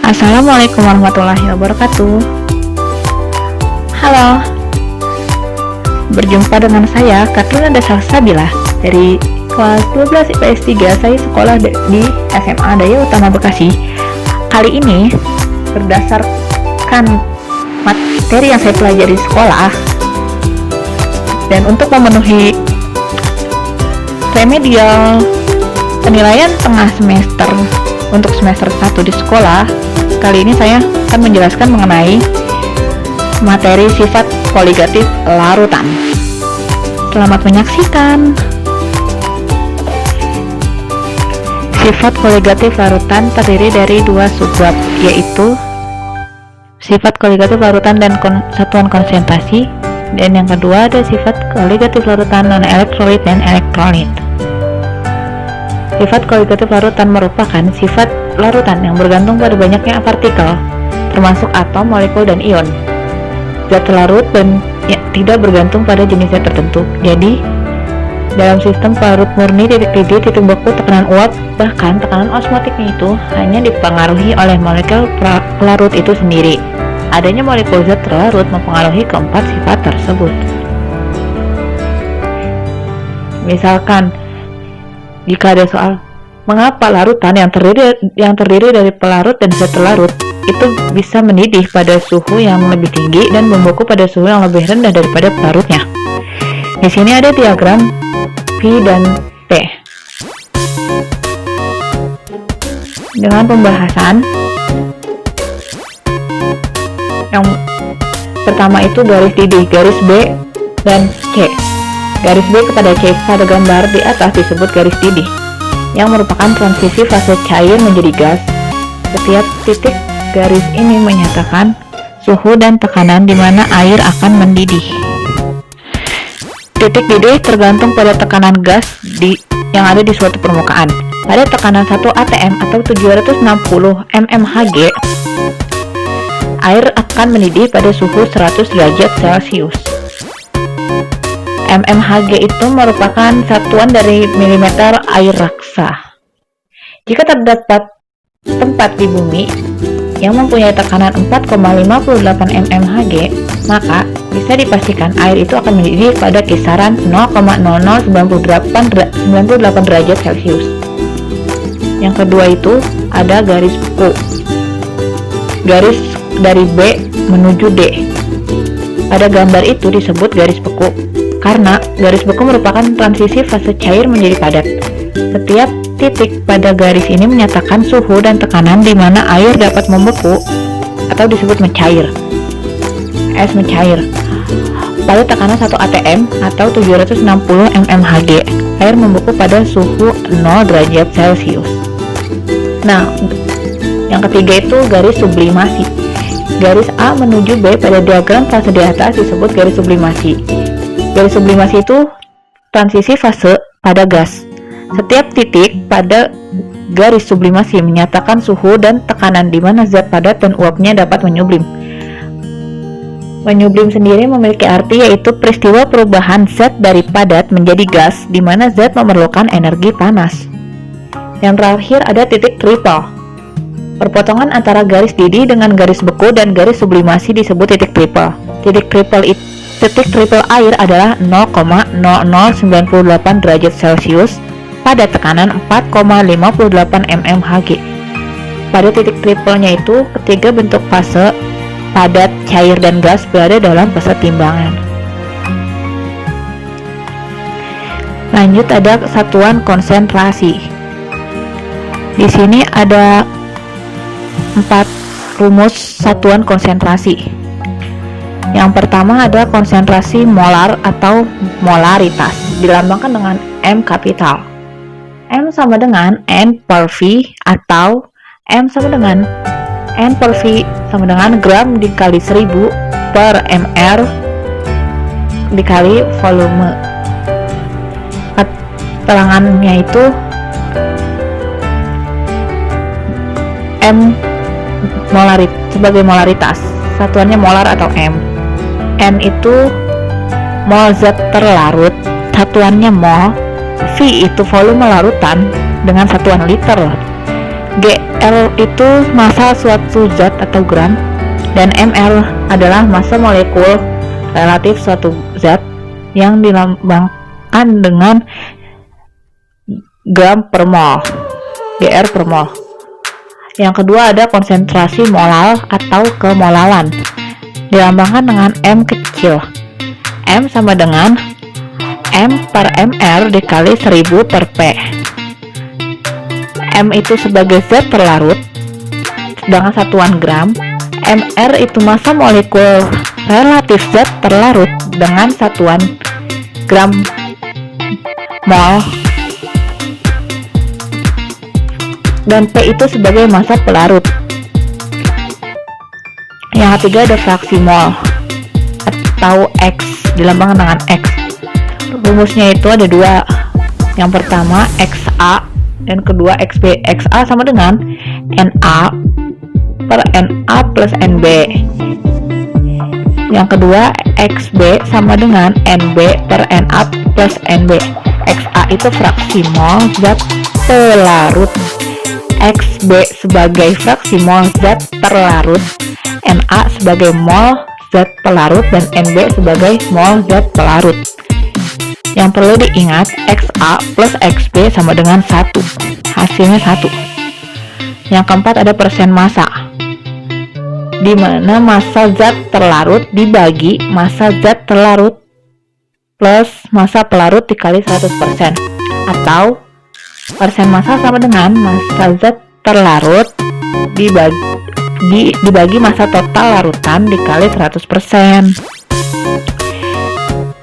Assalamualaikum warahmatullahi wabarakatuh. Halo, berjumpa dengan saya Katrina Salsabila dari kelas 12 IPS 3. Saya sekolah di SMA Daya Utama Bekasi. Kali ini berdasarkan materi yang saya pelajari di sekolah dan untuk memenuhi remedial penilaian tengah semester untuk semester 1 di sekolah, kali ini saya akan menjelaskan mengenai materi sifat koligatif larutan. Selamat menyaksikan. Sifat koligatif larutan terdiri dari dua subbab, yaitu sifat koligatif larutan dan satuan konsentrasi, dan yang kedua ada sifat koligatif larutan non-elektrolit dan elektrolit. Sifat koligatif larutan merupakan sifat larutan yang bergantung pada banyaknya partikel, termasuk atom, molekul, dan ion. Zat larut dan tidak bergantung pada jenis zat tertentu. Jadi, dalam sistem pelarut murni titik didih, titik beku, tekanan uap, bahkan tekanan osmotiknya itu hanya dipengaruhi oleh molekul pelarut itu sendiri. Adanya molekul zat terlarut mempengaruhi keempat sifat tersebut. Misalkan, jika ada soal mengapa larutan yang terdiri dari pelarut dan zat terlarut itu bisa mendidih pada suhu yang lebih tinggi dan membeku pada suhu yang lebih rendah daripada pelarutnya. Di sini ada diagram P dan T dengan pembahasan yang pertama itu garis didih, garis B dan C. Garis B kepada C pada gambar di atas disebut garis didih, yang merupakan transisi fase cair menjadi gas. Setiap titik garis ini menyatakan suhu dan tekanan di mana air akan mendidih. Titik didih tergantung pada tekanan gas yang ada di suatu permukaan. Pada tekanan 1 atm atau 760 mmHg, air akan mendidih pada suhu 100 derajat Celcius. mmHg itu merupakan satuan dari milimeter air raksa. Jika terdapat tempat di bumi yang mempunyai tekanan 4,58 mmHg, maka bisa dipastikan air itu akan mendidih pada kisaran 0,0098 derajat Celcius. Yang kedua itu ada garis beku. Garis dari B menuju D. Pada gambar itu disebut garis beku karena garis beku merupakan transisi fase cair menjadi padat. Setiap titik pada garis ini menyatakan suhu dan tekanan di mana air dapat membeku atau disebut mencair. Es mencair. Pada tekanan 1 atm atau 760 mmHg, air membeku pada suhu 0 derajat Celcius. Nah, yang ketiga itu garis sublimasi. Garis A menuju B pada diagram fase di atas disebut garis sublimasi. Garis sublimasi itu transisi fase pada gas. Setiap titik pada garis sublimasi menyatakan suhu dan tekanan di mana zat padat dan uapnya dapat menyublim. Menyublim sendiri memiliki arti yaitu peristiwa perubahan zat dari padat menjadi gas di mana zat memerlukan energi panas. Yang terakhir ada titik triple. Perpotongan antara garis didih dengan garis beku dan garis sublimasi disebut titik triple. Titik triple air adalah 0,0098 derajat Celcius pada tekanan 4,58 mmHg. Pada titik triplenya itu, ketiga bentuk fase padat, cair, dan gas berada dalam fase timbangan. Lanjut ada satuan konsentrasi. Di sini ada 4 rumus satuan konsentrasi. Yang pertama ada konsentrasi molar atau molaritas, dilambangkan dengan M kapital. M sama dengan N per V atau M sama dengan N per V sama dengan gram dikali 1000 per mR dikali volume. Keterangannya itu M sebagai molaritas, satuannya molar atau M. N itu mol zat terlarut, satuannya mol. V itu volume larutan dengan satuan liter. L itu massa suatu zat atau gram, dan ml adalah massa molekul relatif suatu zat yang dilambangkan dengan gram per mol, gr per mol. Yang kedua ada konsentrasi molal atau kemolalan, dilambangkan dengan M kecil. M sama dengan M per ml dikali 1000 per P. M itu sebagai zat terlarut, sedangkan satuan gram. Mr itu massa molekul relatif zat terlarut dengan satuan gram mol, dan P itu sebagai massa pelarut. Yang ketiga ada fraksi mol atau X, dilambangkan dengan X. Rumusnya itu ada dua. Yang pertama XA dan kedua XB. XA sama dengan Na per Na plus Nb. Yang kedua XB sama dengan Nb per Na plus Nb. XA itu fraksi mol zat pelarut, XB sebagai fraksi mol zat terlarut, Na sebagai mol zat pelarut, dan Nb sebagai mol zat pelarut. Yang perlu diingat, XA plus XB sama dengan 1, hasilnya 1. Yang keempat ada persen massa, di mana massa zat terlarut dibagi massa zat terlarut plus massa pelarut dikali 100%, atau persen massa sama dengan massa zat terlarut dibagi massa total larutan dikali 100%.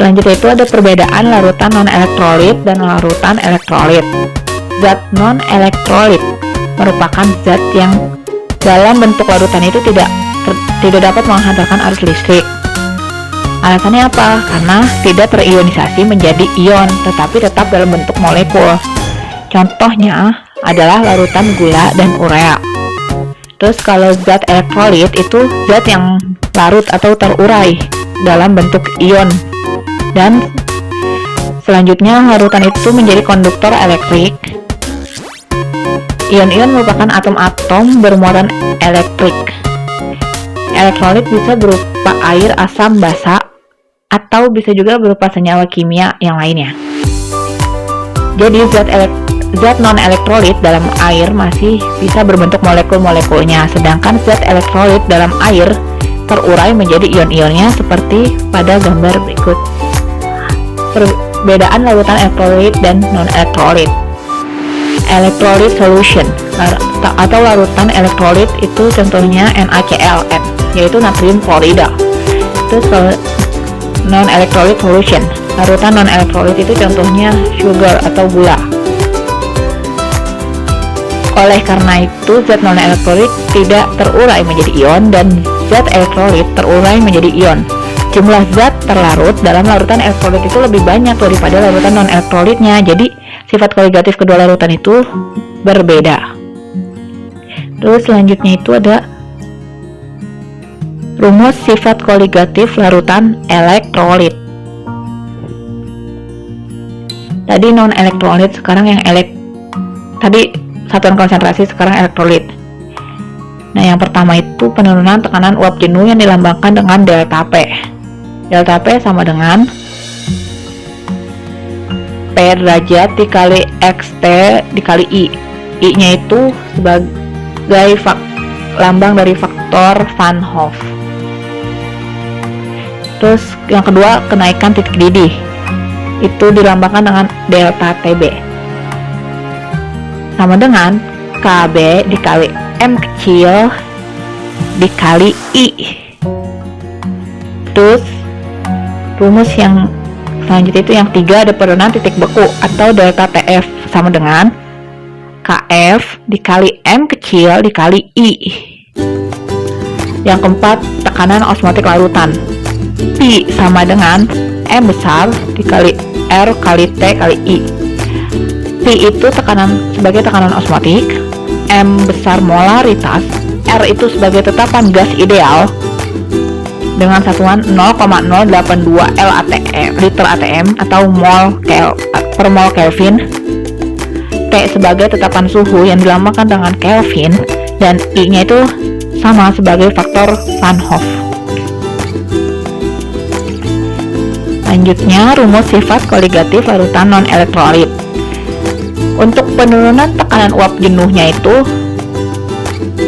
Selanjutnya itu ada perbedaan larutan non-elektrolit dan larutan elektrolit. Zat non-elektrolit merupakan zat yang dalam bentuk larutan itu tidak dapat menghantarkan arus listrik. Alasannya apa? Karena tidak terionisasi menjadi ion, tetapi tetap dalam bentuk molekul. Contohnya adalah larutan gula dan urea. Terus kalau zat elektrolit itu zat yang larut atau terurai dalam bentuk ion. Dan selanjutnya larutan itu menjadi konduktor elektrik. Ion-ion merupakan atom-atom bermuatan elektrik. Elektrolit bisa berupa air, asam, basa, atau bisa juga berupa senyawa kimia yang lainnya. Jadi zat non-elektrolit dalam air masih bisa berbentuk molekul-molekulnya, sedangkan zat elektrolit dalam air terurai menjadi ion-ionnya seperti pada gambar berikut. Perbedaan larutan elektrolit dan non-elektrolit. Electrolyte solution atau larutan elektrolit itu contohnya NaCl, yaitu natrium klorida. Terus kalau non-electrolyte solution, larutan non-elektrolit itu contohnya sugar atau gula. Oleh karena itu, zat non-elektrolit tidak terurai menjadi ion dan zat elektrolit terurai menjadi ion. Jumlah zat terlarut dalam larutan elektrolit itu lebih banyak daripada larutan non-elektrolitnya, jadi sifat koligatif kedua larutan itu berbeda. Terus selanjutnya itu ada rumus sifat koligatif larutan elektrolit. Tadi non-elektrolit, sekarang yang tadi satuan konsentrasi, sekarang elektrolit. Nah, yang pertama itu penurunan tekanan uap jenuh yang dilambangkan dengan delta P. Delta P sama dengan P derajat dikali XT dikali I. I-nya itu sebagai lambang dari faktor Van Hoff. Terus yang kedua, kenaikan titik didih. Itu dilambangkan dengan delta TB. Sama dengan KB dikali M kecil dikali I. Terus rumus yang selanjutnya itu yang tiga, ada penurunan titik beku atau delta TF sama dengan KF dikali M kecil dikali I. Yang keempat, tekanan osmotik larutan. P sama dengan M besar dikali R kali T kali I. P itu sebagai tekanan osmotik, M besar molaritas, R itu sebagai tetapan gas ideal dengan satuan 0,082 liter atm atau per mol Kelvin. T sebagai tetapan suhu yang dilambangkan dengan Kelvin, dan I-nya itu sama sebagai faktor Van Hoff. Selanjutnya, rumus sifat koligatif larutan non-elektrolit. Untuk penurunan tekanan uap jenuhnya itu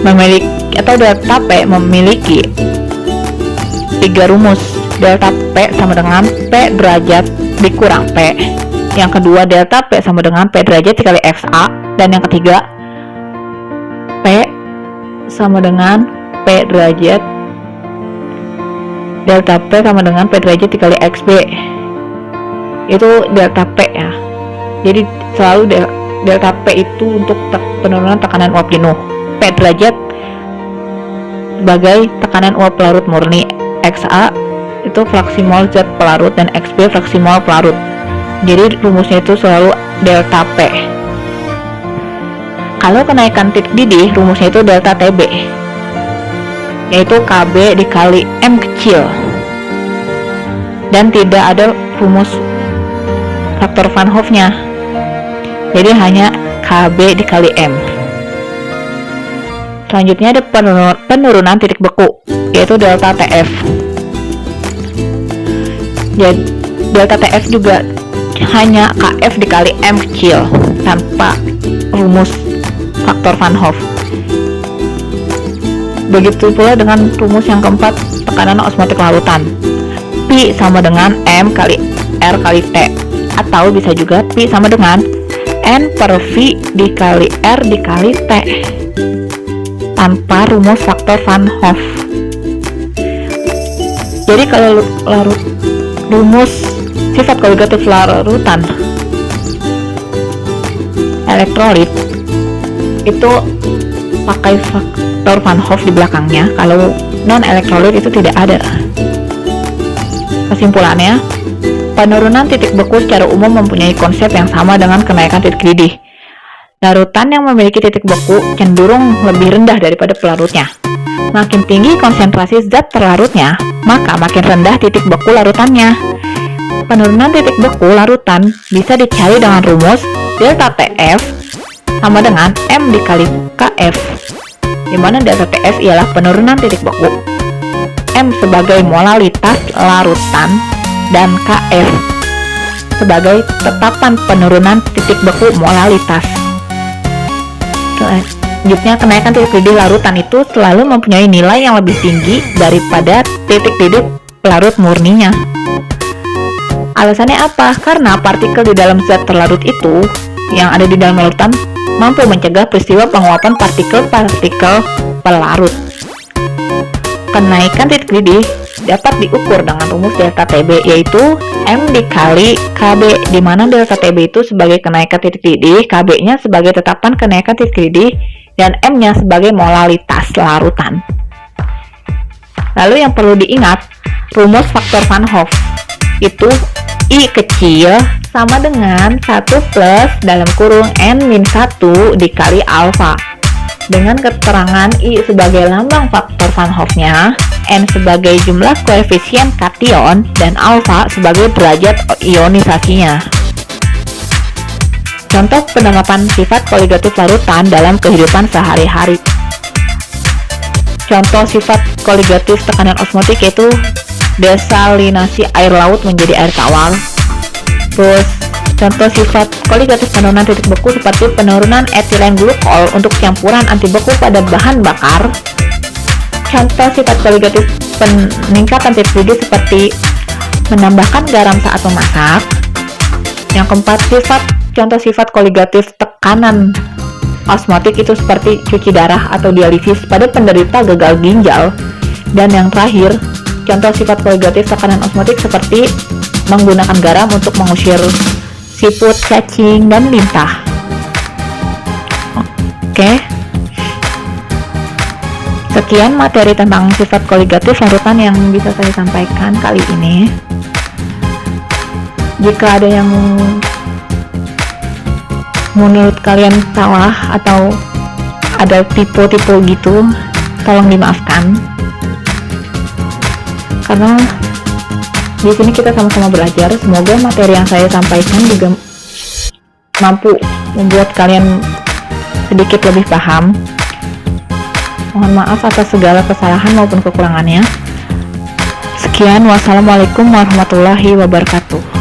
memiliki atau delta P memiliki 3 rumus. Delta P sama dengan P derajat dikurang P. Yang kedua, delta P sama dengan P derajat dikali XA. Dan yang ketiga, P sama dengan P derajat delta P sama dengan P derajat dikali XB. Itu delta P ya. Jadi selalu delta P itu untuk penurunan tekanan uap jenuh. P derajat sebagai tekanan uap pelarut murni, XA itu fraksi mol zat pelarut, dan XB fraksi mol pelarut. Jadi rumusnya itu selalu delta P. Kalau kenaikan titik didih, rumusnya itu delta TB, yaitu KB dikali M kecil, dan tidak ada rumus faktor Van Hoff-nya, jadi hanya KB dikali M. Selanjutnya ada penurunan titik beku, yaitu delta TF. Jadi delta TF juga hanya KF dikali M kecil, tanpa rumus faktor Van Hoff. Begitu pula dengan rumus yang keempat, tekanan osmotik larutan. Pi sama dengan M kali R kali T, atau bisa juga Pi sama dengan N per V dikali R dikali T, tanpa rumus faktor Van Hoff. Jadi kalau rumus sifat koligatif larutan elektrolit itu pakai faktor Van Hoff di belakangnya. Kalau non elektrolit itu tidak ada. Kesimpulannya, penurunan titik beku secara umum mempunyai konsep yang sama dengan kenaikan titik didih. Larutan yang memiliki titik beku cenderung lebih rendah daripada pelarutnya. Makin tinggi konsentrasi zat terlarutnya, maka makin rendah titik beku larutannya. Penurunan titik beku larutan bisa dicari dengan rumus delta TF sama dengan M dikali KF, di mana delta TF ialah penurunan titik beku, M sebagai molalitas larutan, dan KF sebagai tetapan penurunan titik beku molalitas. Selanjutnya, kenaikan titik didih larutan itu selalu mempunyai nilai yang lebih tinggi daripada titik didih pelarut murninya. Alasannya apa? Karena partikel di dalam zat terlarut itu yang ada di dalam larutan mampu mencegah peristiwa penguapan partikel-partikel pelarut. Kenaikan titik didih dapat diukur dengan rumus delta TB, yaitu M dikali KB, di mana delta TB itu sebagai kenaikan titik didih, KB-nya sebagai tetapan kenaikan titik didih, dan M-nya sebagai molalitas larutan. Lalu yang perlu diingat, rumus faktor Van Hoff itu I kecil sama dengan 1 plus dalam kurung N-1 dikali alfa. Dengan keterangan I sebagai lambang faktor Van Hoff-nya, N sebagai jumlah koefisien kation, dan alfa sebagai derajat ionisasinya. Contoh penerapan sifat koligatif larutan dalam kehidupan sehari-hari. Contoh sifat koligatif tekanan osmotik yaitu desalinasi air laut menjadi air tawar. Terus contoh sifat koligatif penurunan titik beku seperti penurunan etilen glukol untuk campuran anti beku pada bahan bakar. Contoh sifat koligatif peningkatan titik didih seperti menambahkan garam saat memasak. Yang keempat, contoh sifat koligatif tekanan osmotik itu seperti cuci darah atau dialisis pada penderita gagal ginjal. Dan yang terakhir, contoh sifat koligatif tekanan osmotik seperti menggunakan garam untuk mengusir siput, cacing, dan lintah. Oke. Sekian materi tentang sifat koligatif larutan yang bisa saya sampaikan kali ini. Jika ada yang menurut kalian salah atau ada tipe-tipe gitu, tolong dimaafkan. Karena di sini kita sama-sama belajar. Semoga materi yang saya sampaikan juga mampu membuat kalian sedikit lebih paham. Mohon maaf atas segala kesalahan maupun kekurangannya. Sekian, wassalamualaikum warahmatullahi wabarakatuh.